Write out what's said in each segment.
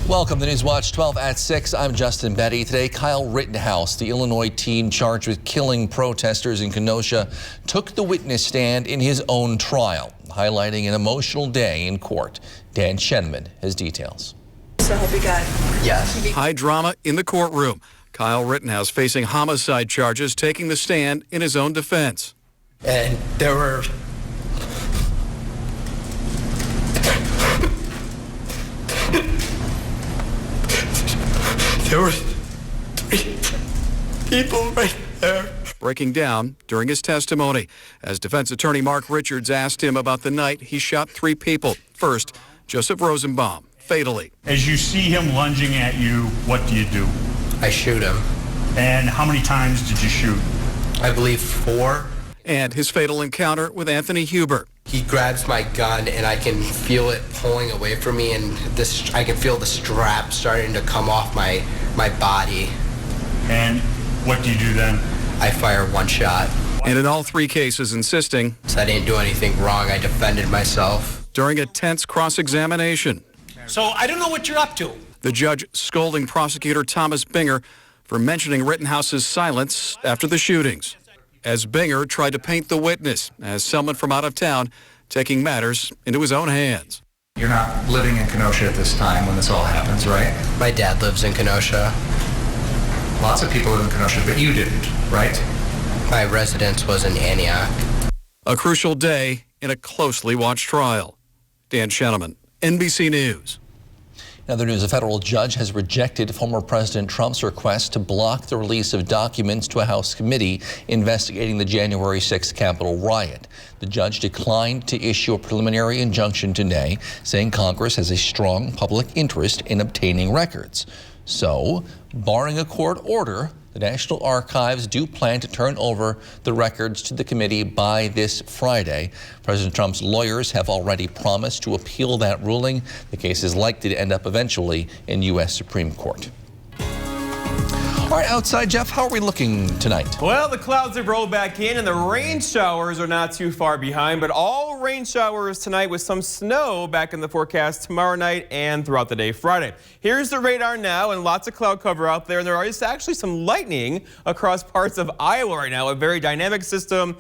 Welcome to News Watch 12 at 6. I'm Justin Betty. Today, Kyle Rittenhouse, the Illinois teen charged with killing protesters in Kenosha, took the witness stand in his own trial, highlighting an emotional day in court. Dan Shenman has details. So I hope you got it. Yes. High drama in the courtroom. Kyle Rittenhouse facing homicide charges, taking the stand in his own defense. And there were three people right there. Breaking down during his testimony as defense attorney Mark Richards asked him about the night he shot three people. First, Joseph Rosenbaum, fatally. As you see him lunging at you, what do you do? I shoot him. And how many times did you shoot? I believe 4. And his fatal encounter with Anthony Huber. He grabs my gun and I can feel it pulling away from me, and I can feel the strap starting to come off my body. And what do you do then? I fire one shot. And in all three cases insisting So I didn't do anything wrong. I defended myself. during a tense cross-examination. So I don't know what you're up to. The judge scolding prosecutor Thomas Binger for mentioning Rittenhouse's silence after the shootings, as Binger tried to paint the witness as someone from out of town taking matters into his own hands. You're not living in Kenosha at this time when this all happens, right? My dad lives in Kenosha. Lots of people live in Kenosha, but you didn't, right? My residence was in Antioch. A crucial day in a closely watched trial. Dan Shenman, NBC News. In other news, a federal judge has rejected former President Trump's request to block the release of documents to a House committee investigating the January 6th Capitol riot. The judge declined to issue a preliminary injunction today, saying Congress has a strong public interest in obtaining records. So, barring a court order, the National Archives do plan to turn over the records to the committee by this Friday. President Trump's lawyers have already promised to appeal that ruling. The case is likely to end up eventually in U.S. Supreme Court. All right, outside, Jeff, how are we looking tonight? Well, the clouds have rolled back in and the rain showers are not too far behind, but all rain showers tonight with some snow back in the forecast tomorrow night and throughout the day Friday. Here's the radar now, and lots of cloud cover out there, and there is actually some lightning across parts of Iowa right now, a very dynamic system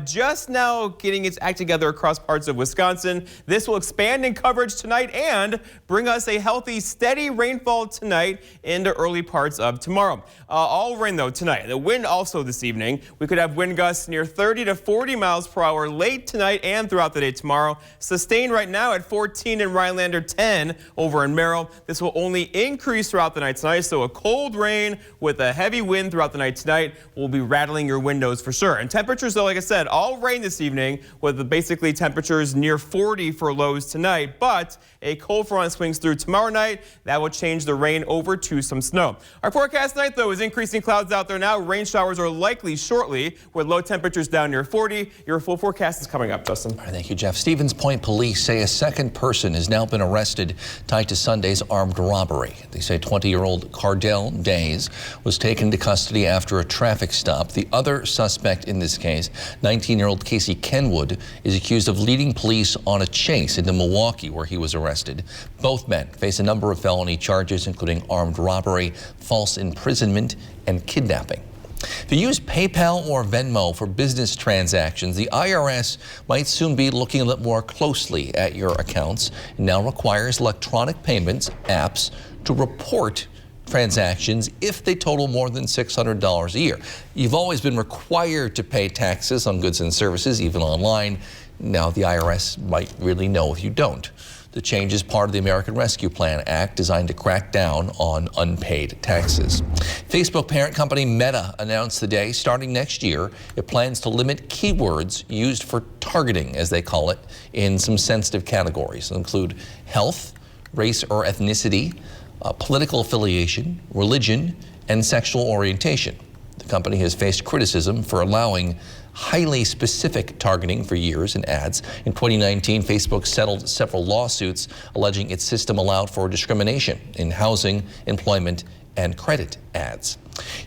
just now getting its act together across parts of Wisconsin. This will expand in coverage tonight and bring us a healthy, steady rainfall tonight into early parts of tomorrow. All rain, though, tonight. The wind also this evening. We could have wind gusts near 30 to 40 miles per hour late tonight and throughout the day tomorrow. Sustained right now at 14 in Rhinelander, 10 over in Merrill. This will only increase throughout the night tonight, so a cold rain with a heavy wind throughout the night tonight will be rattling your windows for sure. And temperatures, though, like I said, all rain this evening with basically temperatures near 40 for lows tonight. But a cold front swings through tomorrow night. That will change the rain over to some snow. Our forecast tonight, though, is increasing clouds out there now. Rain showers are likely shortly with low temperatures down near 40. Your full forecast is coming up, Justin. All right, thank you, Jeff. Stevens Point police say a second person has now been arrested tied to Sunday's armed robbery. They say 20-year-old Cardell Days was taken into custody after a traffic stop. The other suspect in this case, 19-year-old Casey Kenwood, is accused of leading police on a chase into Milwaukee where he was arrested. Both men face a number of felony charges, including armed robbery, false imprisonment, and kidnapping. If you use PayPal or Venmo for business transactions, the IRS might soon be looking a little more closely at your accounts. It now requires electronic payments apps to report transactions if they total more than $600 a year. You've always been required to pay taxes on goods and services, even online. Now the IRS might really know if you don't. The change is part of the American Rescue Plan Act designed to crack down on unpaid taxes. Facebook parent company Meta announced today, starting next year, it plans to limit keywords used for targeting, as they call it, in some sensitive categories. They'll include health, race or ethnicity, political affiliation, religion, and sexual orientation. The company has faced criticism for allowing highly specific targeting for years in ads. In 2019, Facebook settled several lawsuits alleging its system allowed for discrimination in housing, employment, and credit ads.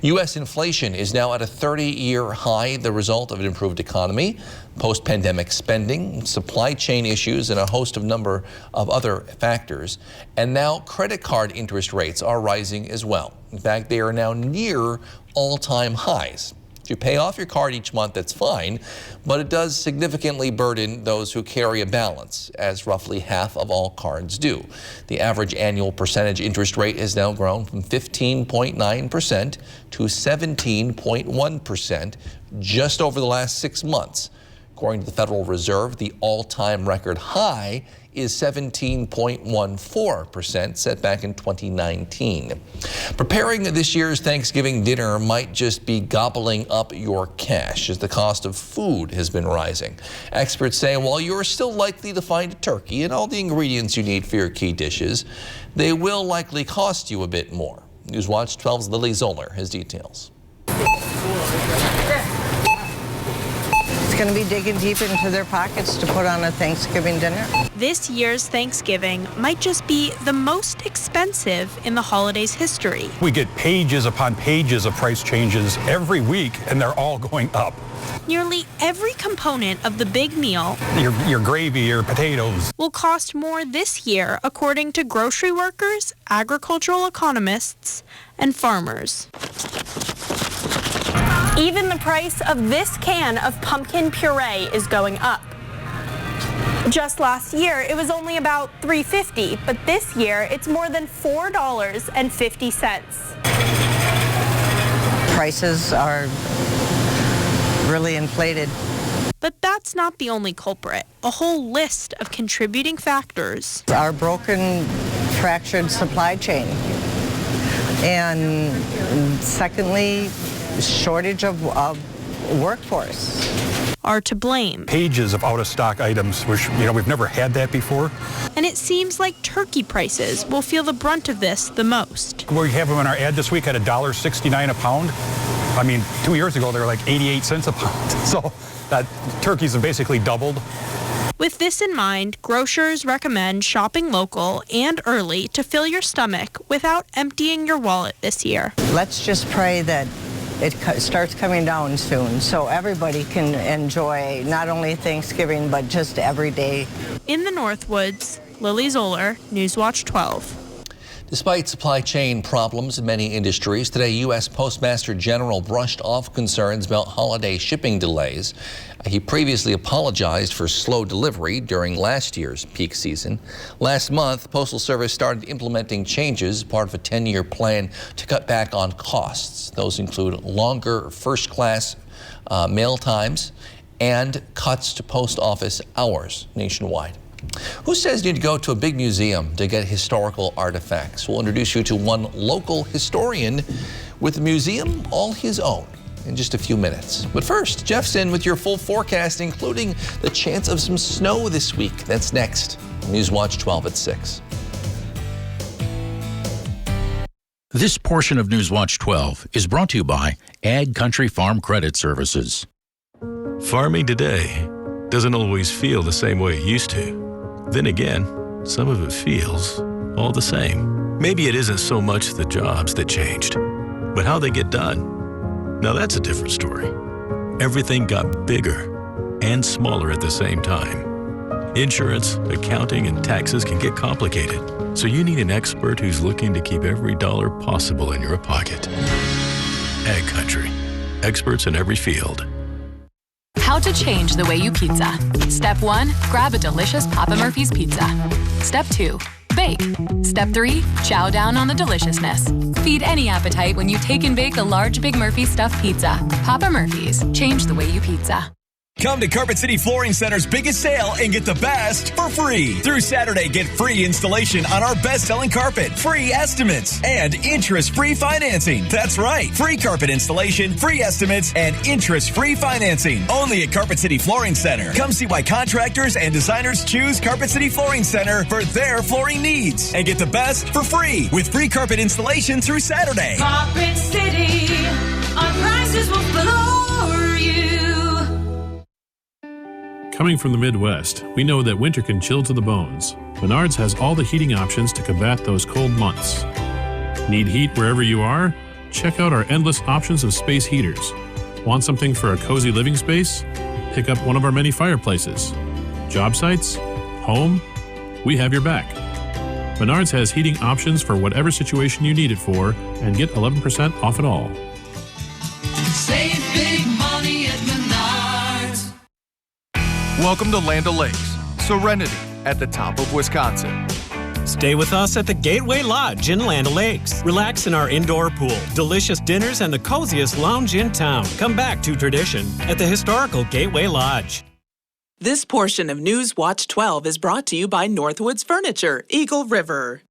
U.S. inflation is now at a 30-year high, the result of an improved economy, post-pandemic spending, supply chain issues, and a host of number of other factors. And now credit card interest rates are rising as well. In fact, they are now near all-time highs. If you pay off your card each month, that's fine, but it does significantly burden those who carry a balance, as roughly half of all cards do. The average annual percentage interest rate has now grown from 15.9% to 17.1% just over the last 6 months. According to the Federal Reserve, the all-time record high is 17.14%, set back in 2019. Preparing this year's Thanksgiving dinner might just be gobbling up your cash as the cost of food has been rising. Experts say while you're still likely to find a turkey and all the ingredients you need for your key dishes, they will likely cost you a bit more. Newswatch 12's Lily Zoller has details. Going to be digging deep into their pockets to put on a Thanksgiving dinner. This year's Thanksgiving might just be the most expensive in the holiday's history. We get pages upon pages of price changes every week, and they're all going up. Nearly every component of the big meal, your gravy, your potatoes, will cost more this year, according to grocery workers, agricultural economists, and farmers. Even the price of this can of pumpkin puree is going up. Just last year, it was only about $3.50, but this year, it's more than $4.50. Prices are really inflated. But that's not the only culprit. A whole list of contributing factors. Our broken, fractured supply chain. And secondly, shortage of workforce are to blame. Pages of out-of-stock items, which, we've never had that before. And it seems like turkey prices will feel the brunt of this the most. We have them in our ad this week at $1.69 a pound. 2 years ago, they were like 88 cents a pound. So that turkeys have basically doubled. With this in mind, grocers recommend shopping local and early to fill your stomach without emptying your wallet this year. Let's just pray that it starts coming down soon so everybody can enjoy not only Thanksgiving but just every day. In the Northwoods, Lily Zoller, Newswatch 12. Despite supply chain problems in many industries, today U.S. Postmaster General brushed off concerns about holiday shipping delays. He previously apologized for slow delivery during last year's peak season. Last month, the Postal Service started implementing changes as part of a 10-year plan to cut back on costs. Those include longer first-class mail times and cuts to post office hours nationwide. Who says you need to go to a big museum to get historical artifacts? We'll introduce you to one local historian with a museum all his own in just a few minutes. But first, Jeff's in with your full forecast, including the chance of some snow this week. That's next. Newswatch 12 at 6. This portion of Newswatch 12 is brought to you by Ag Country Farm Credit Services. Farming today doesn't always feel the same way it used to. Then again, some of it feels all the same. Maybe it isn't so much the jobs that changed, but how they get done. Now that's a different story. Everything got bigger and smaller at the same time. Insurance, accounting, and taxes can get complicated, so you need an expert who's looking to keep every dollar possible in your pocket. Ag Country. Experts in every field. How to change the way you pizza. Step 1, grab a delicious Papa Murphy's pizza. Step 2, bake. Step 3, chow down on the deliciousness. Feed any appetite when you take and bake a large Big Murphy stuffed pizza. Papa Murphy's, change the way you pizza. Come to Carpet City Flooring Center's biggest sale and get the best for free. Through Saturday, get free installation on our best-selling carpet, free estimates, and interest-free financing. That's right, free carpet installation, free estimates, and interest-free financing. Only at Carpet City Flooring Center. Come see why contractors and designers choose Carpet City Flooring Center for their flooring needs. And get the best for free with free carpet installation through Saturday. Carpet City, our prices will floor you. Coming from the Midwest, we know that winter can chill to the bones. Menards has all the heating options to combat those cold months. Need heat wherever you are? Check out our endless options of space heaters. Want something for a cozy living space? Pick up one of our many fireplaces. Job sites? Home? We have your back. Menards has heating options for whatever situation you need it for, and get 11% off it all. Save big money at Menards. Welcome to Land O'Lakes, Serenity at the top of Wisconsin. Stay with us at the Gateway Lodge in Land O'Lakes. Relax in our indoor pool, delicious dinners, and the coziest lounge in town. Come back to tradition at the historical Gateway Lodge. This portion of News Watch 12 is brought to you by Northwoods Furniture, Eagle River.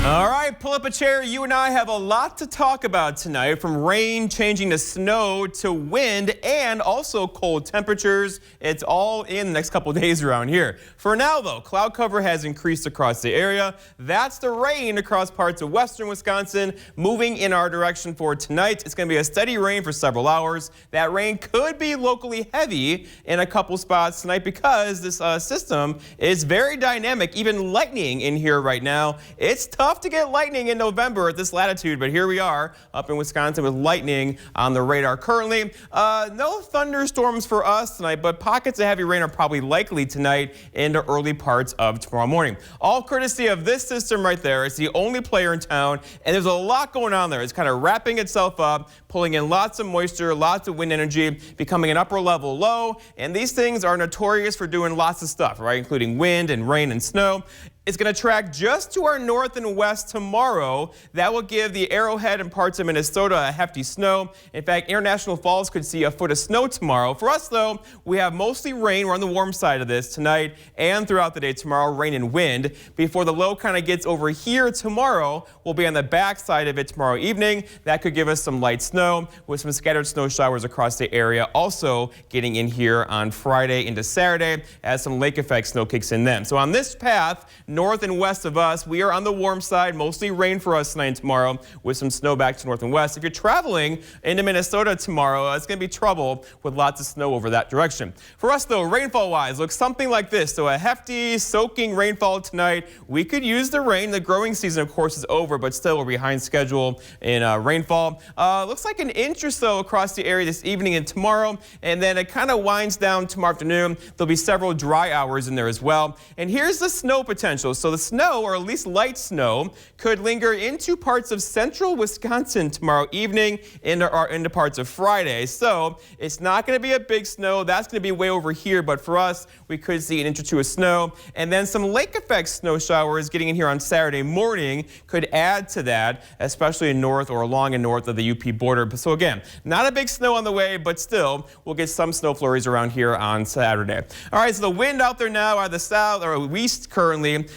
All right, pull up a chair. You and I have a lot to talk about tonight, from rain changing to snow to wind and also cold temperatures. It's all in the next couple of days around here. For now, though, cloud cover has increased across the area. That's the rain across parts of western Wisconsin moving in our direction for tonight. It's going to be a steady rain for several hours. That rain could be locally heavy in a couple spots tonight because this system is very dynamic, even lightning in here right now. It's tough to get lightning in November at this latitude, but here we are up in Wisconsin with lightning on the radar currently. No thunderstorms for us tonight, but pockets of heavy rain are probably likely tonight into early parts of tomorrow morning. All courtesy of this system right there. It's the only player in town, and there's a lot going on there. It's kind of wrapping itself up, pulling in lots of moisture, lots of wind energy, becoming an upper level low, and these things are notorious for doing lots of stuff, right, including wind and rain and snow. It's going to track just to our north and west tomorrow. That will give the Arrowhead and parts of Minnesota a hefty snow. In fact, International Falls could see a foot of snow tomorrow. For us, though, we have mostly rain. We're on the warm side of this tonight and throughout the day tomorrow, rain and wind. Before the low kind of gets over here tomorrow, we'll be on the back side of it tomorrow evening. That could give us some light snow with some scattered snow showers across the area. Also getting in here on Friday into Saturday as some lake effect snow kicks in then. So on this path, north and west of us, we are on the warm side, mostly rain for us tonight and tomorrow with some snow back to north and west. If you're traveling into Minnesota tomorrow, it's going to be trouble with lots of snow over that direction. For us, though, rainfall-wise, looks something like this. So a hefty, soaking rainfall tonight. We could use the rain. The growing season, of course, is over, but still we're behind schedule in rainfall. Looks like an inch or so across the area this evening and tomorrow, and then it kind of winds down tomorrow afternoon. There'll be several dry hours in there as well. And here's the snow potential. So the snow, or at least light snow, could linger into parts of central Wisconsin tomorrow evening into parts of Friday. So it's not going to be a big snow. That's going to be way over here. But for us, we could see an inch or two of snow. And then some lake effect snow showers getting in here on Saturday morning could add to that, especially in north or along and north of the UP border. So again, not a big snow on the way, but still we'll get some snow flurries around here on Saturday. All right, so the wind out there now out of the south or east currently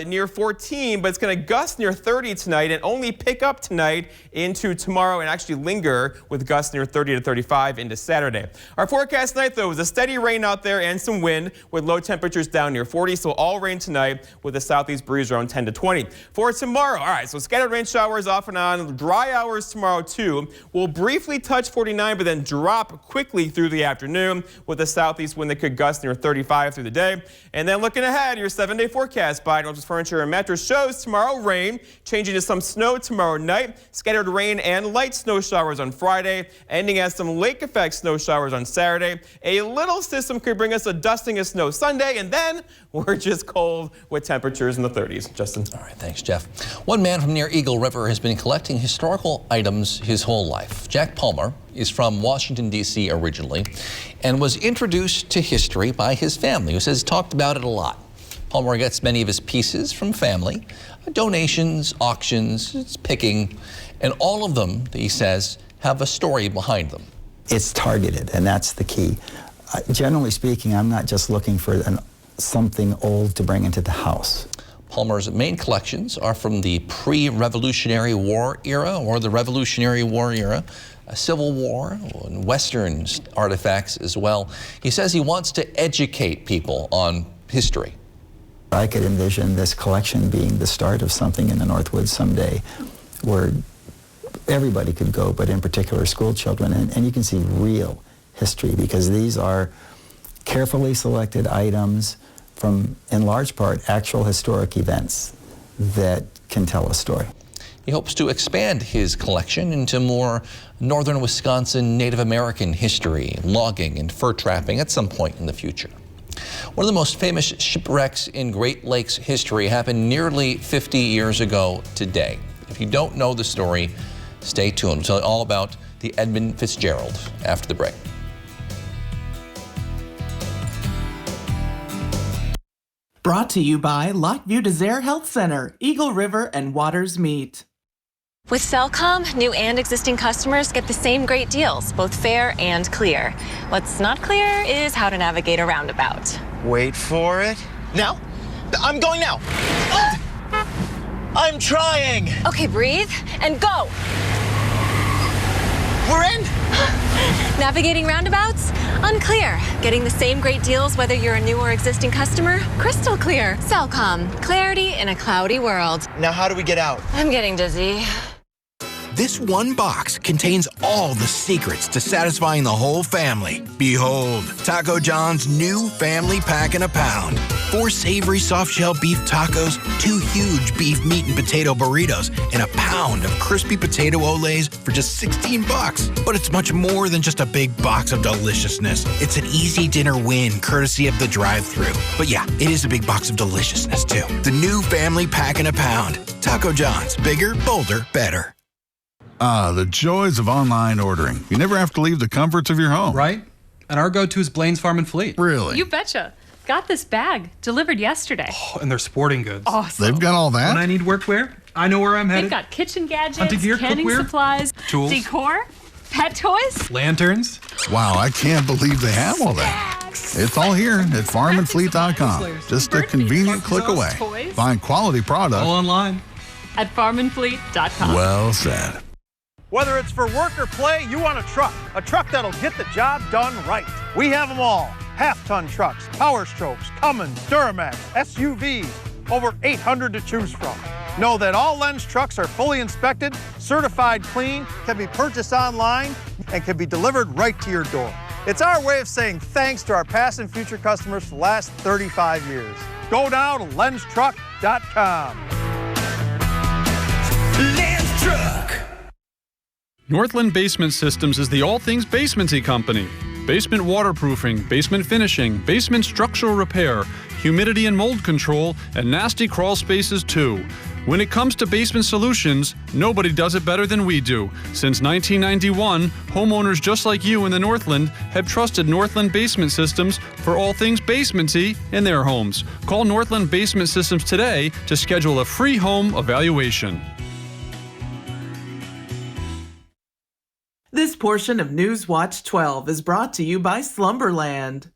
near 14, but it's going to gust near 30 tonight and only pick up tonight into tomorrow and actually linger with gusts near 30 to 35 into Saturday. Our forecast tonight, though, is a steady rain out there and some wind with low temperatures down near 40, so all rain tonight with a southeast breeze around 10 to 20. For tomorrow, all right, so scattered rain showers off and on, dry hours tomorrow too. We'll briefly touch 49, but then drop quickly through the afternoon with a southeast wind that could gust near 35 through the day. And then looking ahead, your 7-day forecast by Northwoods Furniture and Mattress shows tomorrow rain, changing to some snow tomorrow night, scattered rain and light snow showers on Friday, ending as some lake effect snow showers on Saturday. A little system could bring us a dusting of snow Sunday, and then we're just cold with temperatures in the 30s. Justin. All right, thanks, Jeff. One man from near Eagle River has been collecting historical items his whole life. Jack Palmer is from Washington, D.C. originally and was introduced to history by his family, who says talked about it a lot. Palmer gets many of his pieces from family, donations, auctions, it's picking, and all of them, he says, have a story behind them. It's targeted, and that's the key. Generally speaking, I'm not just looking for something old to bring into the house. Palmer's main collections are from the pre-Revolutionary War era or the Revolutionary War era, Civil War, and Western artifacts as well. He says he wants to educate people on history. I could envision this collection being the start of something in the Northwoods someday where everybody could go, but in particular school children, and you can see real history because these are carefully selected items from, in large part, actual historic events that can tell a story. He hopes to expand his collection into more northern Wisconsin Native American history, logging, and fur trapping at some point in the future. One of the most famous shipwrecks in Great Lakes history happened nearly 50 years ago today. If you don't know the story, stay tuned. We'll tell you all about the Edmund Fitzgerald after the break. Brought to you by Lockview Desert Health Center, Eagle River, and Waters Meat. With Cellcom, new and existing customers get the same great deals, both fair and clear. What's not clear is how to navigate a roundabout. Wait for it. Now? I'm going now. I'm trying. Okay, breathe and go. We're in. Navigating roundabouts? Unclear. Getting the same great deals whether you're a new or existing customer? Crystal clear. Cellcom. Clarity in a cloudy world. Now how do we get out? I'm getting dizzy. This one box contains all the secrets to satisfying the whole family. Behold, Taco John's new family pack in a pound. 4 savory soft-shell beef tacos, 2 huge beef meat and potato burritos, and a pound of crispy potato olays for just $16. But it's much more than just a big box of deliciousness. It's an easy dinner win courtesy of the drive-thru. But yeah, it is a big box of deliciousness too. The new family pack in a pound. Taco John's. Bigger, bolder, better. Ah, the joys of online ordering. You never have to leave the comforts of your home. Right? And our go-to is Blaine's Farm and Fleet. Really? You betcha. Got this bag delivered yesterday. Oh, and they're sporting goods. Awesome. They've got all that? When I need workwear, I know where I'm headed. They've got kitchen gadgets, hunting gear, canning cookware, supplies, tools, decor, pet toys, lanterns. Wow, I can't believe they have all that. It's all here at farmandfleet.com. Just a convenient click away. Toys. Find quality products all online at farmandfleet.com. Well said. Whether it's for work or play, you want a truck that'll get the job done right. We have them all. Half-ton trucks, Power Strokes, Cummins, Duramax, SUVs, over 800 to choose from. Know that all Lens trucks are fully inspected, certified clean, can be purchased online, and can be delivered right to your door. It's our way of saying thanks to our past and future customers for the last 35 years. Go now to lenstruck.com. Lens Truck. Northland Basement Systems is the all things basementy company. Basement waterproofing, basement finishing, basement structural repair, humidity and mold control, and nasty crawl spaces too. When it comes to basement solutions, nobody does it better than we do. Since 1991, homeowners just like you in the Northland have trusted Northland Basement Systems for all things basementy in their homes. Call Northland Basement Systems today to schedule a free home evaluation. This portion of News Watch 12 is brought to you by Slumberland.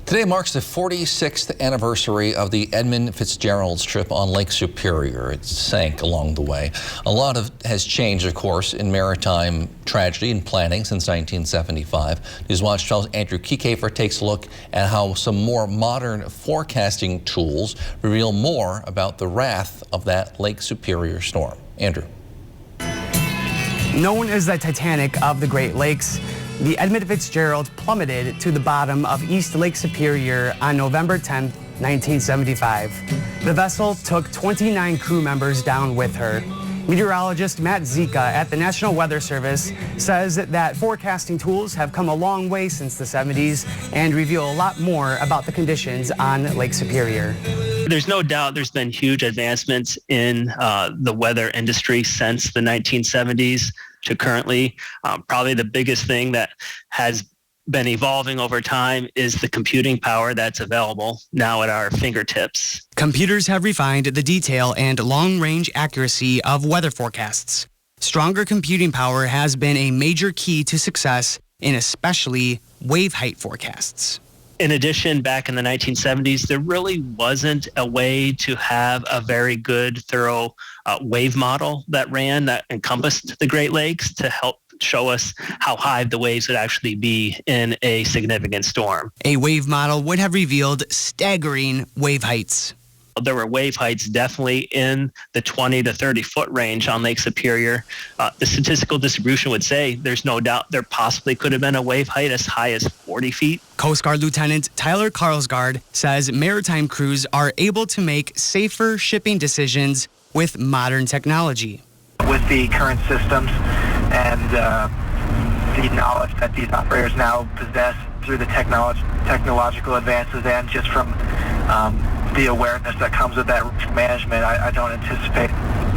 Today marks the 46th anniversary of the Edmund Fitzgerald's trip on Lake Superior. It sank along the way. A lot has changed, of course, in maritime tragedy and planning since 1975. News Watch 12's Andrew Kiekefer takes a look at how some more modern forecasting tools reveal more about the wrath of that Lake Superior storm. Andrew. Known as the Titanic of the Great Lakes, the Edmund Fitzgerald plummeted to the bottom of East Lake Superior on November 10, 1975. The vessel took 29 crew members down with her. Meteorologist Matt Zika at the National Weather Service says that forecasting tools have come a long way since the 70s and reveal a lot more about the conditions on Lake Superior. There's no doubt there's been huge advancements in the weather industry since the 1970s to currently. Probably the biggest thing that has been evolving over time is the computing power that's available now at our fingertips. Computers have refined the detail and long-range accuracy of weather forecasts. Stronger computing power has been a major key to success in especially wave height forecasts. In addition, back in the 1970s, there really wasn't a way to have a very good, thorough wave model that encompassed the Great Lakes to help show us how high the waves would actually be in a significant storm. A wave model would have revealed staggering wave heights. There were wave heights definitely in the 20 to 30 foot range on Lake Superior. The statistical distribution would say there's no doubt there possibly could have been a wave height as high as 40 feet. Coast Guard Lieutenant Tyler Carlsgaard says maritime crews are able to make safer shipping decisions with modern technology. With the current systems and the knowledge that these operators now possess through the technological advances and just from the awareness that comes with that risk management, I don't anticipate,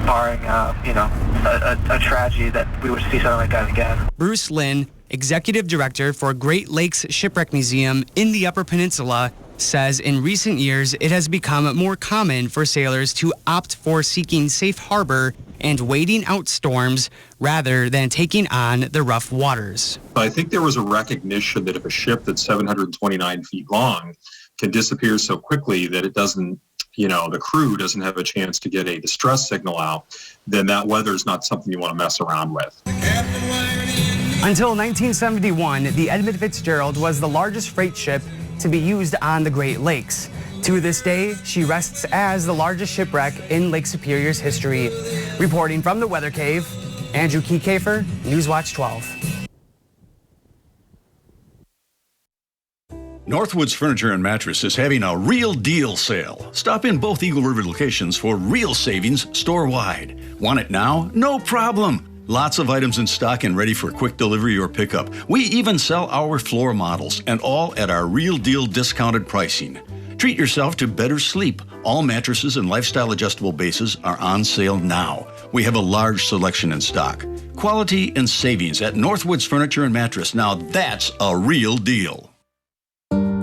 barring a tragedy, that we would see something like that again. Bruce Lynn, Executive Director for Great Lakes Shipwreck Museum in the Upper Peninsula, says in recent years it has become more common for sailors to opt for seeking safe harbor and waiting out storms rather than taking on the rough waters. I think there was a recognition that if a ship that's 729 feet long can disappear so quickly that it doesn't, the crew doesn't have a chance to get a distress signal out, then that weather is not something you want to mess around with. Until 1971, the Edmund Fitzgerald was the largest freight ship to be used on the Great Lakes. To this day, she rests as the largest shipwreck in Lake Superior's history. Reporting from the Weather Cave, Andrew Kiekefer, Newswatch 12. Northwoods Furniture and Mattress is having a real deal sale. Stop in both Eagle River locations for real savings store-wide. Want it now? No problem. Lots of items in stock and ready for quick delivery or pickup. We even sell our floor models, and all at our real deal discounted pricing. Treat yourself to better sleep. All mattresses and lifestyle adjustable bases are on sale now. We have a large selection in stock. Quality and savings at Northwoods Furniture and Mattress. Now that's a real deal.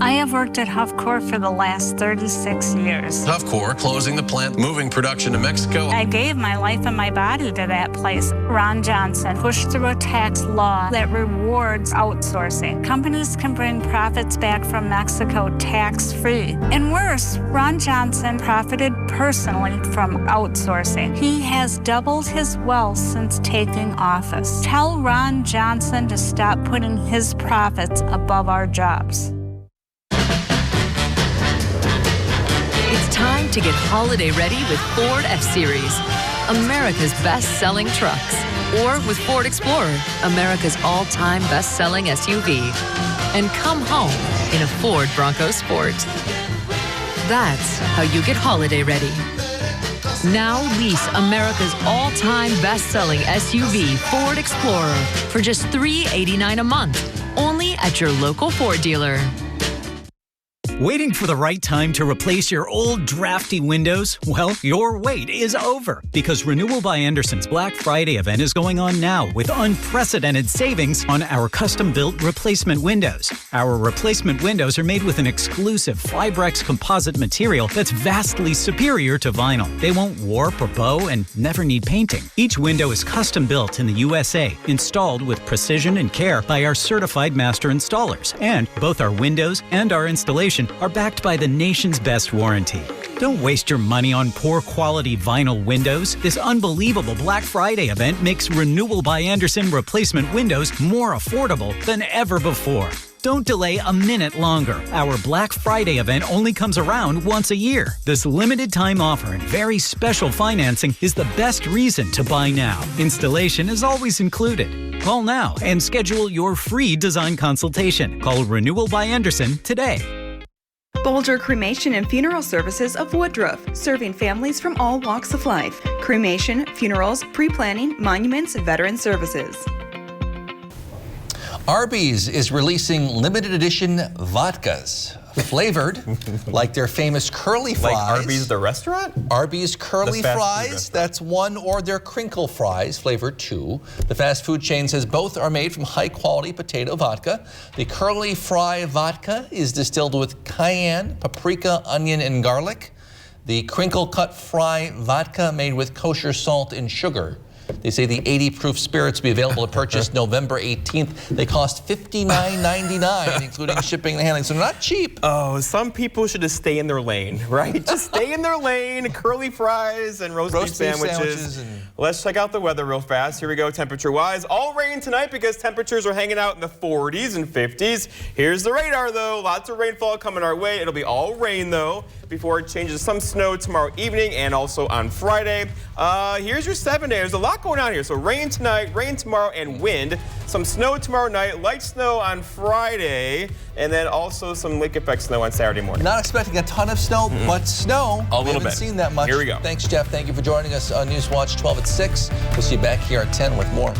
I have worked at Huffcore for the last 36 years. Huffcore closing the plant, moving production to Mexico. I gave my life and my body to that place. Ron Johnson pushed through a tax law that rewards outsourcing. Companies can bring profits back from Mexico tax-free. And worse, Ron Johnson profited personally from outsourcing. He has doubled his wealth since taking office. Tell Ron Johnson to stop putting his profits above our jobs. It's time to get holiday ready with Ford F-Series, America's best-selling trucks. Or with Ford Explorer, America's all-time best-selling SUV. And come home in a Ford Bronco Sport. That's how you get holiday ready. Now lease America's all-time best-selling SUV, Ford Explorer, for just $389 a month, only at your local Ford dealer. Waiting for the right time to replace your old drafty windows? Well, your wait is over because Renewal by Andersen's Black Friday event is going on now with unprecedented savings on our custom-built replacement windows. Our replacement windows are made with an exclusive Fibrex composite material that's vastly superior to vinyl. They won't warp or bow and never need painting. Each window is custom-built in the USA, installed with precision and care by our certified master installers. And both our windows and our installation are backed by the nation's best warranty. Don't waste your money on poor quality vinyl windows. This unbelievable Black Friday event makes Renewal by Andersen replacement windows more affordable than ever before. Don't delay a minute longer. Our Black Friday event only comes around once a year. This limited time offer and very special financing is the best reason to buy now. Installation is always included. Call now and schedule your free design consultation. Call Renewal by Andersen today. Bolger Cremation and Funeral Services of Woodruff, serving families from all walks of life. Cremation, funerals, pre-planning, monuments, and veteran services. Arby's is releasing limited edition vodkas, flavored like their famous curly fries. Like Arby's the restaurant? Arby's curly fries, that's one, or their crinkle fries, flavored two. The fast food chain says both are made from high-quality potato vodka. The curly fry vodka is distilled with cayenne, paprika, onion, and garlic. The crinkle cut fry vodka made with kosher salt and sugar. They say the 80-proof spirits will be available to purchase November 18th. They cost $59.99, including shipping and handling, so they're not cheap. Oh, some people should just stay in their lane, right? Just stay in their lane. Curly fries and roast beef sandwiches. Let's check out the weather real fast. Here we go, temperature-wise. All rain tonight because temperatures are hanging out in the 40s and 50s. Here's the radar, though. Lots of rainfall coming our way. It'll be all rain, though, before it changes to some snow tomorrow evening and also on Friday. Here's your 7 day. There's a lot going on here. So rain tonight, rain tomorrow, and wind. Some snow tomorrow night, light snow on Friday, and then also some lake effect snow on Saturday morning. Not expecting a ton of snow, but snow. A little we haven't bit. seen that much. Here we go. Thanks, Jeff. Thank you for joining us on News Watch 12 at 6. We'll see you back here at 10 with more.